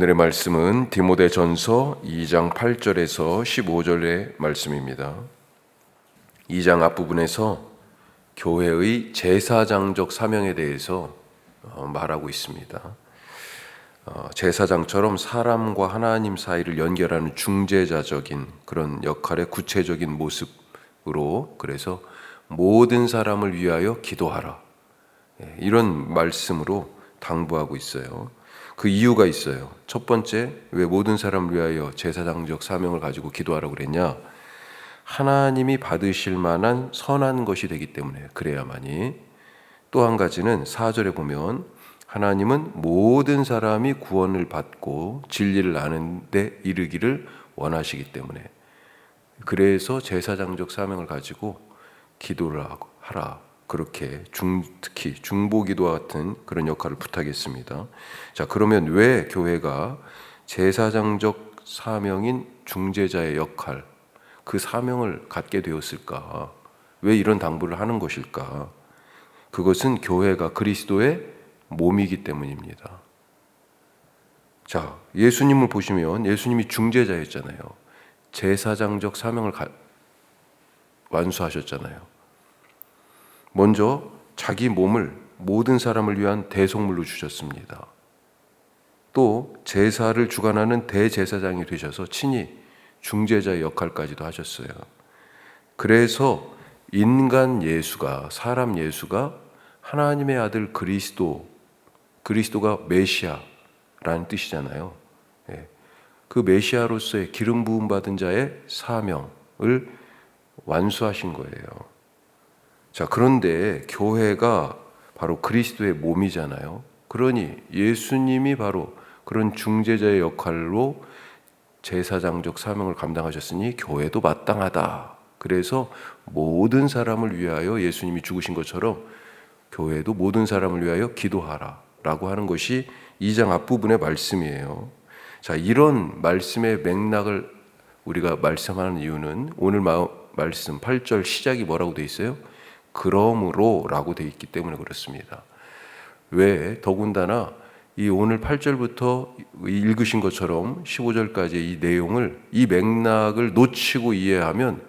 오늘의 말씀은 디모데전서 2장 8절에서 15절의 말씀입니다. 2장 앞부분에서 교회의 제사장적 사명에 대해서 말하고 있습니다. 제사장처럼 사람과 하나님 사이를 연결하는 중재자적인 그런 역할의 구체적인 모습으로, 그래서 모든 사람을 위하여 기도하라, 이런 말씀으로 당부하고 있어요. 그 이유가 있어요. 첫 번째, 왜 모든 사람을 위하여 제사장적 사명을 가지고 기도하라고 그랬냐? 하나님이 받으실 만한 선한 것이 되기 때문에 그래야만이. 또 한 가지는 4절에 보면 하나님은 모든 사람이 구원을 받고 진리를 아는 데 이르기를 원하시기 때문에, 그래서 제사장적 사명을 가지고 기도를 하라, 그렇게 특히 중보기도와 같은 그런 역할을 부탁했습니다. 자, 그러면 왜 교회가 제사장적 사명인 중재자의 역할, 그 사명을 갖게 되었을까? 왜 이런 당부를 하는 것일까? 그것은 교회가 그리스도의 몸이기 때문입니다. 자, 예수님을 보시면 예수님이 중재자였잖아요. 제사장적 사명을 완수하셨잖아요. 먼저 자기 몸을 모든 사람을 위한 대속물로 주셨습니다. 또 제사를 주관하는 대제사장이 되셔서 친히 중재자의 역할까지도 하셨어요. 그래서 인간 예수가, 사람 예수가 하나님의 아들 그리스도가 메시아라는 뜻이잖아요. 그 메시아로서의 기름 부음 받은 자의 사명을 완수하신 거예요. 자, 그런데 교회가 바로 그리스도의 몸이잖아요. 그러니 예수님이 바로 그런 중재자의 역할로 제사장적 사명을 감당하셨으니 교회도 마땅하다. 그래서 모든 사람을 위하여 예수님이 죽으신 것처럼 교회도 모든 사람을 위하여 기도하라 라고 하는 것이 2장 앞부분의 말씀이에요. 자, 이런 말씀의 맥락을 우리가 말씀하는 이유는 오늘 말씀 8절 시작이 뭐라고 되어 있어요? 그러므로 라고 되어 있기 때문에 그렇습니다. 왜? 더군다나 이 오늘 8절부터 읽으신 것처럼 15절까지 이 내용을, 이 맥락을 놓치고 이해하면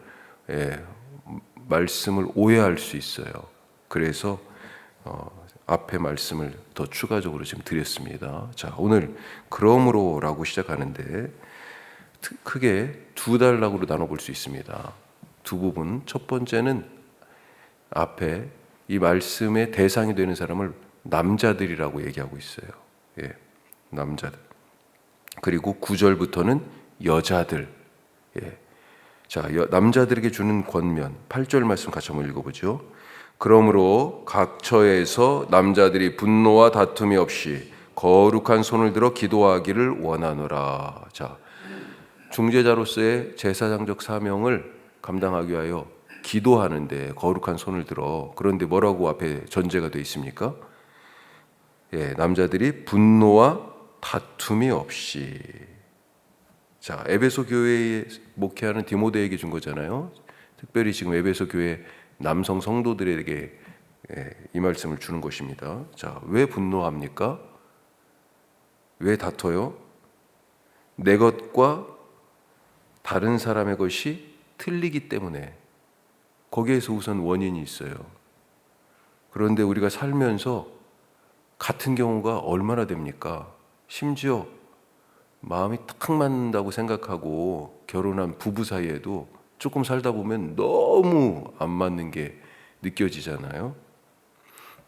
말씀을 오해할 수 있어요. 그래서 앞에 말씀을 더 추가적으로 지금 드렸습니다. 자, 오늘 그러므로 라고 시작하는데 크게 두 단락으로 나눠볼 수 있습니다. 두 부분. 첫 번째는 앞에 이 말씀의 대상이 되는 사람을 남자들이라고 얘기하고 있어요. 남자들. 그리고 9절부터는 여자들. 자, 남자들에게 주는 권면, 8절 말씀 같이 한번 읽어보죠. 그러므로 각 처에서 남자들이 분노와 다툼이 없이 거룩한 손을 들어 기도하기를 원하노라. 자, 중재자로서의 제사장적 사명을 감당하기 위하여 기도하는데 거룩한 손을 들어. 그런데 뭐라고 앞에 전제가 되어 있습니까? 남자들이 분노와 다툼이 없이. 자, 에베소 교회에 목회하는 디모데에게 준 거잖아요. 특별히 지금 에베소 교회 남성 성도들에게 이 말씀을 주는 것입니다. 자, 왜 분노합니까? 왜 다퉈요? 내 것과 다른 사람의 것이 틀리기 때문에. 거기에서 우선 원인이 있어요. 그런데 우리가 살면서 같은 경우가 얼마나 됩니까? 심지어 마음이 탁 맞는다고 생각하고 결혼한 부부 사이에도 조금 살다 보면 너무 안 맞는 게 느껴지잖아요.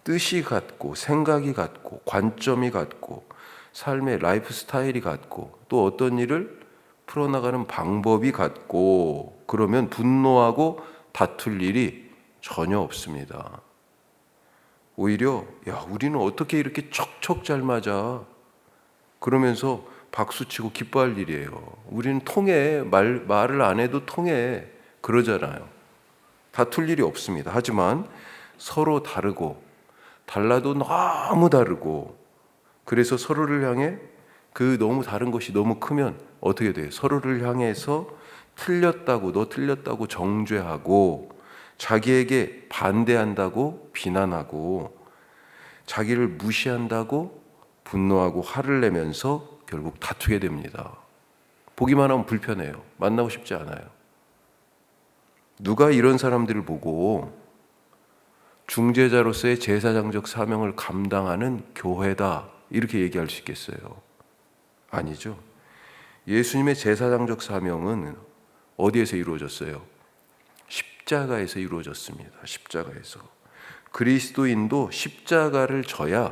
뜻이 같고 생각이 같고 관점이 같고 삶의 라이프 스타일이 같고 또 어떤 일을 풀어나가는 방법이 같고, 그러면 분노하고 다툴 일이 전혀 없습니다. 오히려 우리는 어떻게 이렇게 척척 잘 맞아, 그러면서 박수치고 기뻐할 일이에요. 우리는 통해, 말을 안 해도 통해, 그러잖아요. 다툴 일이 없습니다. 하지만 서로 다르고 달라도 너무 다르고, 그래서 서로를 향해 그 너무 다른 것이 너무 크면 어떻게 돼요? 서로를 향해서 너 틀렸다고 정죄하고, 자기에게 반대한다고 비난하고, 자기를 무시한다고 분노하고 화를 내면서 결국 다투게 됩니다. 보기만 하면 불편해요. 만나고 싶지 않아요. 누가 이런 사람들을 보고 중재자로서의 제사장적 사명을 감당하는 교회다 이렇게 얘기할 수 있겠어요? 아니죠. 예수님의 제사장적 사명은 어디에서 이루어졌어요? 십자가에서 이루어졌습니다. 십자가에서. 그리스도인도 십자가를 져야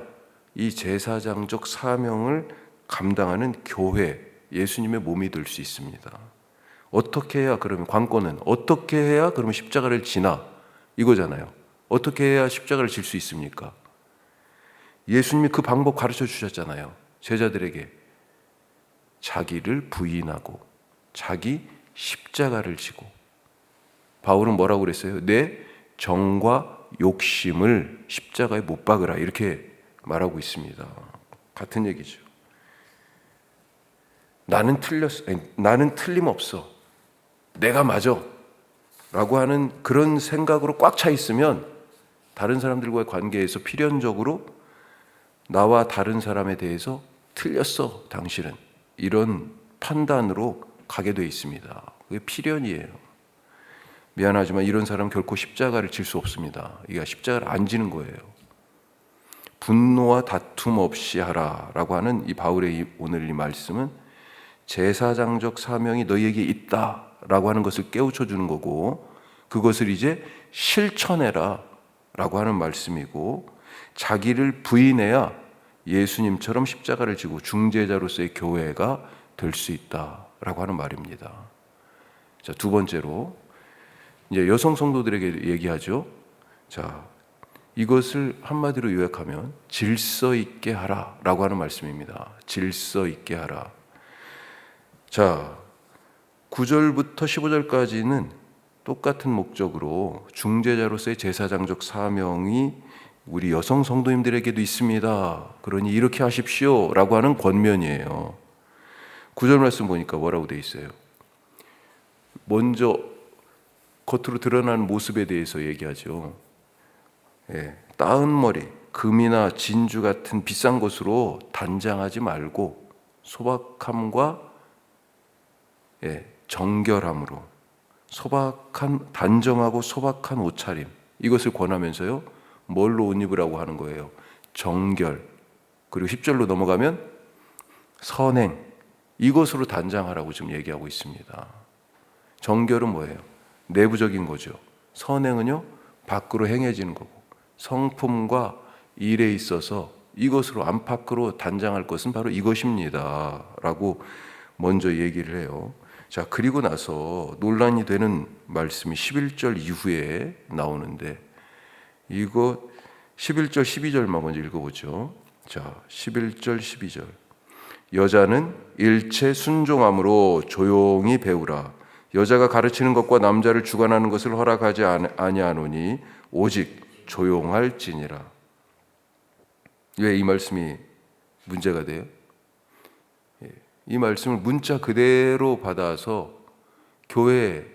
이 제사장적 사명을 감당하는 교회, 예수님의 몸이 될 수 있습니다. 어떻게 해야 그러면 관건은 어떻게 해야 그러면 십자가를 지나 이거잖아요. 어떻게 해야 십자가를 질 수 있습니까? 예수님이 그 방법 가르쳐 주셨잖아요. 제자들에게 자기를 부인하고 자기 십자가를 지고. 바울은 뭐라고 그랬어요? 내 정과 욕심을 십자가에 못 박으라 이렇게 말하고 있습니다. 같은 얘기죠. 나는 틀림없어. 내가 맞아. 라고 하는 그런 생각으로 꽉 차 있으면 다른 사람들과의 관계에서 필연적으로 나와 다른 사람에 대해서 틀렸어, 당신은. 이런 판단으로 가게 돼 있습니다. 그게 필연이에요. 미안하지만 이런 사람은 결코 십자가를 질 수 없습니다. 이게 십자가를 안 지는 거예요. 분노와 다툼 없이 하라라고 하는 이 바울의 오늘 이 말씀은 제사장적 사명이 너희에게 있다라고 하는 것을 깨우쳐 주는 거고, 그것을 이제 실천해라 라고 하는 말씀이고, 자기를 부인해야 예수님처럼 십자가를 지고 중재자로서의 교회가 될 수 있다라고 하는 말입니다. 자, 두 번째로 이제 여성 성도들에게 얘기하죠. 자, 이것을 한마디로 요약하면 질서 있게 하라라고 하는 말씀입니다. 질서 있게 하라. 자, 9절부터 15절까지는 똑같은 목적으로 중재자로서의 제사장적 사명이 우리 여성 성도님들에게도 있습니다. 그러니 이렇게 하십시오 라고 하는 권면이에요. 9절 말씀 보니까 뭐라고 돼 있어요? 먼저 겉으로 드러나는 모습에 대해서 얘기하죠. 따은 머리, 금이나 진주 같은 비싼 것으로 단장하지 말고 소박함과 정결함으로, 단정하고 소박한 옷차림, 이것을 권하면서요, 뭘로 옷 입으라고 하는 거예요? 정결. 그리고 10절로 넘어가면 선행, 이것으로 단장하라고 지금 얘기하고 있습니다. 정결은 뭐예요? 내부적인 거죠. 선행은요, 밖으로 행해지는 거고, 성품과 일에 있어서 이것으로 안팎으로 단장할 것은 바로 이것입니다 라고 먼저 얘기를 해요. 자, 그리고 나서 논란이 되는 말씀이 11절 이후에 나오는데, 이거 11절 12절만 먼저 읽어보죠. 자, 11절 12절. 여자는 일체 순종함으로 조용히 배우라. 여자가 가르치는 것과 남자를 주관하는 것을 허락하지 아니하노니 오직 조용할지니라. 왜 이 말씀이 문제가 돼요? 이 말씀을 문자 그대로 받아서 교회에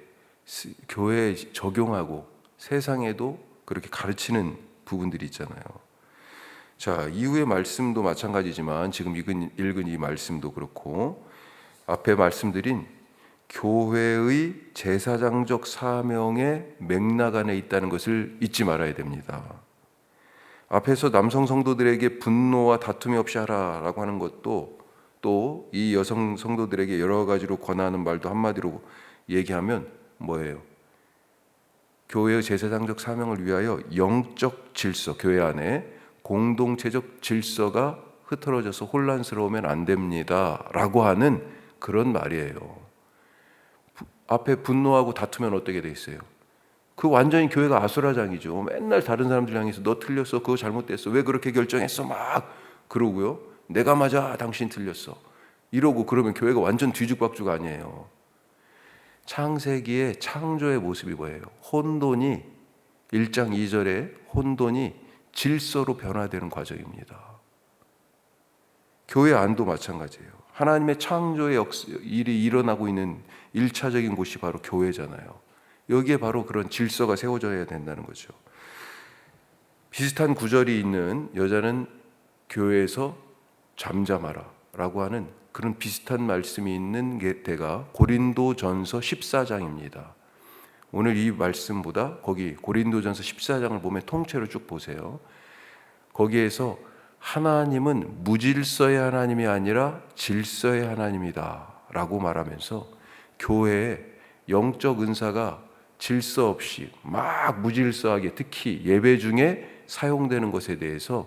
적용하고 세상에도 그렇게 가르치는 부분들이 있잖아요. 자, 이후의 말씀도 마찬가지지만 지금 읽은 이 말씀도 그렇고 앞에 말씀드린 교회의 제사장적 사명의 맥락 안에 있다는 것을 잊지 말아야 됩니다. 앞에서 남성 성도들에게 분노와 다툼이 없이 하라라고 하는 것도 또 이 여성 성도들에게 여러 가지로 권하는 말도 한마디로 얘기하면 뭐예요? 교회의 제사장적 사명을 위하여 영적 질서, 교회 안에 공동체적 질서가 흐트러져서 혼란스러우면 안 됩니다 라고 하는 그런 말이에요. 앞에 분노하고 다투면 어떻게 돼 있어요? 그 완전히 교회가 아수라장이죠. 맨날 다른 사람들 향해서 너 틀렸어, 그거 잘못됐어, 왜 그렇게 결정했어 막 그러고요. 내가 맞아, 당신 틀렸어 이러고 그러면 교회가 완전 뒤죽박죽 아니에요. 창세기의 창조의 모습이 뭐예요? 혼돈이 1장 2절에 혼돈이 질서로 변화되는 과정입니다. 교회 안도 마찬가지예요. 하나님의 창조의 일이 일어나고 있는 1차적인 곳이 바로 교회잖아요. 여기에 바로 그런 질서가 세워져야 된다는 거죠. 비슷한 구절이 있는 여자는 교회에서 잠잠하라 라고 하는 그런 비슷한 말씀이 있는 데가 고린도전서 14장입니다. 오늘 이 말씀보다 거기 고린도전서 14장을 보면 통째로 쭉 보세요. 거기에서 하나님은 무질서의 하나님이 아니라 질서의 하나님이다 라고 말하면서 교회의 영적 은사가 질서 없이 막 무질서하게 특히 예배 중에 사용되는 것에 대해서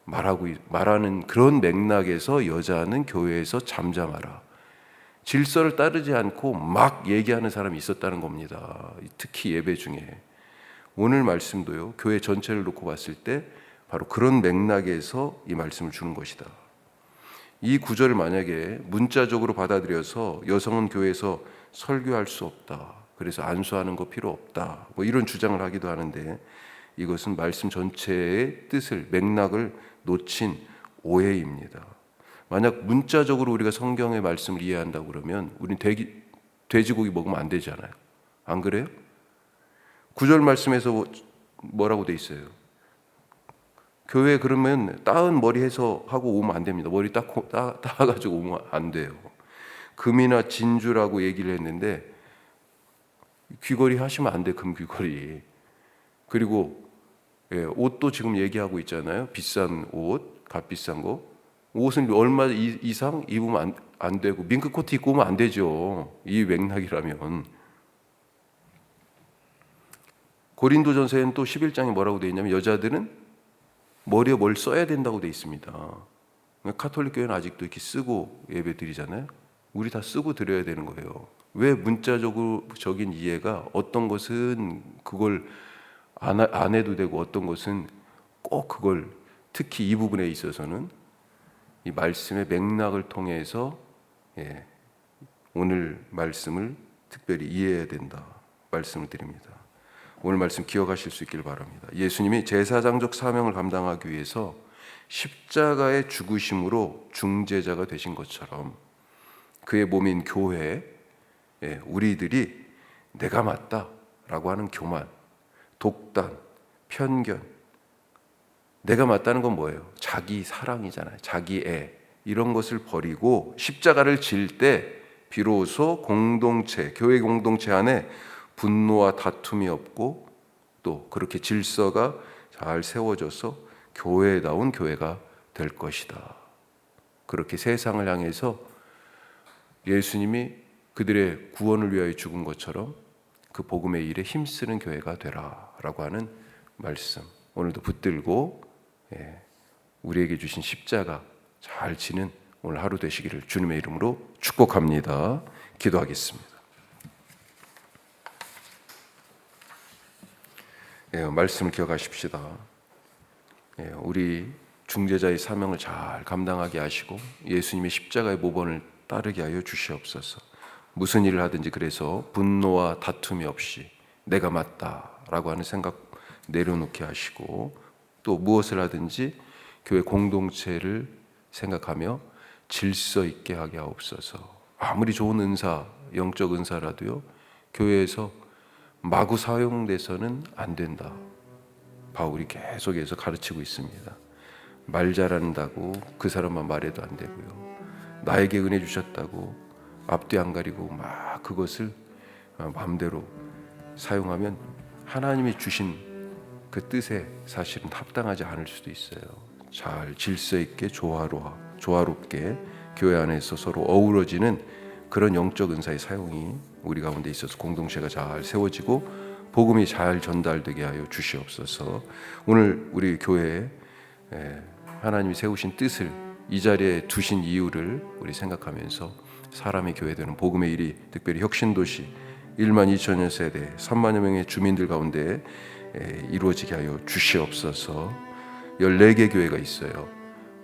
말하는 그런 맥락에서 여자는 교회에서 잠잠하라. 질서를 따르지 않고 막 얘기하는 사람이 있었다는 겁니다. 특히 예배 중에. 오늘 말씀도요, 교회 전체를 놓고 봤을 때 바로 그런 맥락에서 이 말씀을 주는 것이다. 이 구절을 만약에 문자적으로 받아들여서 여성은 교회에서 설교할 수 없다, 그래서 안수하는 거 필요 없다, 뭐 이런 주장을 하기도 하는데, 이것은 말씀 전체의 뜻을, 맥락을 놓친 오해입니다. 만약 문자적으로 우리가 성경의 말씀을 이해한다고 그러면 우리는 돼지고기 먹으면 안 되잖아요. 안 그래요? 9절 말씀에서 뭐라고 돼 있어요? 교회 그러면 따은 머리 해서 하고 오면 안 됩니다. 머리 따가지고 오면 안 돼요. 금이나 진주라고 얘기를 했는데 귀걸이 하시면 안 돼, 금귀걸이. 그리고 옷도 지금 얘기하고 있잖아요. 비싼 옷, 값비싼 거. 옷은 얼마 이상 입으면 안 되고 밍크 코트 입고 오면 안 되죠. 이 맥락이라면. 고린도전서에는 또 11장에 뭐라고 되어 있냐면 여자들은 머리에 뭘 써야 된다고 되어 있습니다. 카톨릭 교회는 아직도 이렇게 쓰고 예배 드리잖아요. 우리 다 쓰고 드려야 되는 거예요. 왜 문자적인 이해가 어떤 것은 그걸 안 해도 되고 어떤 것은 꼭 그걸, 특히 이 부분에 있어서는 이 말씀의 맥락을 통해서 오늘 말씀을 특별히 이해해야 된다 말씀을 드립니다. 오늘 말씀 기억하실 수 있길 바랍니다. 예수님이 제사장적 사명을 감당하기 위해서 십자가의 죽으심으로 중재자가 되신 것처럼 그의 몸인 교회, 우리들이 내가 맞다라고 하는 교만, 독단, 편견, 내가 맞다는 건 뭐예요? 자기 사랑이잖아요. 자기 애, 이런 것을 버리고 십자가를 질 때 비로소 공동체, 교회 공동체 안에 분노와 다툼이 없고 또 그렇게 질서가 잘 세워져서 교회다운 교회가 될 것이다. 그렇게 세상을 향해서 예수님이 그들의 구원을 위하여 죽은 것처럼 그 복음의 일에 힘쓰는 교회가 되라라고 하는 말씀, 오늘도 붙들고 우리에게 주신 십자가 잘 지는 오늘 하루 되시기를 주님의 이름으로 축복합니다. 기도하겠습니다. 말씀을 기억하십시다. 우리 중재자의 사명을 잘 감당하게 하시고 예수님의 십자가의 모범을 따르게 하여 주시옵소서. 무슨 일을 하든지 그래서 분노와 다툼이 없이 내가 맞다라고 하는 생각 내려놓게 하시고, 또 무엇을 하든지 교회 공동체를 생각하며 질서 있게 하게 하옵소서. 아무리 좋은 은사, 영적 은사라도요, 교회에서 마구 사용돼서는 안 된다. 바울이 계속해서 가르치고 있습니다. 말 잘한다고 그 사람만 말해도 안 되고요. 나에게 은혜 주셨다고 앞뒤 안 가리고 막 그것을 마음대로 사용하면 하나님이 주신 그 뜻에 사실은 합당하지 않을 수도 있어요. 잘 질서 있게 조화롭게 교회 안에서 서로 어우러지는 그런 영적 은사의 사용이 우리 가운데 있어서 공동체가 잘 세워지고 복음이 잘 전달되게 하여 주시옵소서. 오늘 우리 교회에 하나님이 세우신 뜻을 이 자리에 두신 이유를 우리 생각하면서 사람의 교회되는 복음의 일이 특별히 혁신도시 1만 2천여 세대 3만여 명의 주민들 가운데 이루어지게 하여 주시옵소서. 14개 교회가 있어요.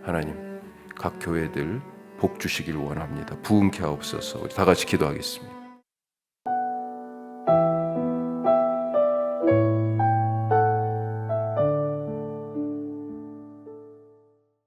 하나님 각 교회들 복 주시길 원합니다. 부흥케 하옵소서. 우리 다 같이 기도하겠습니다.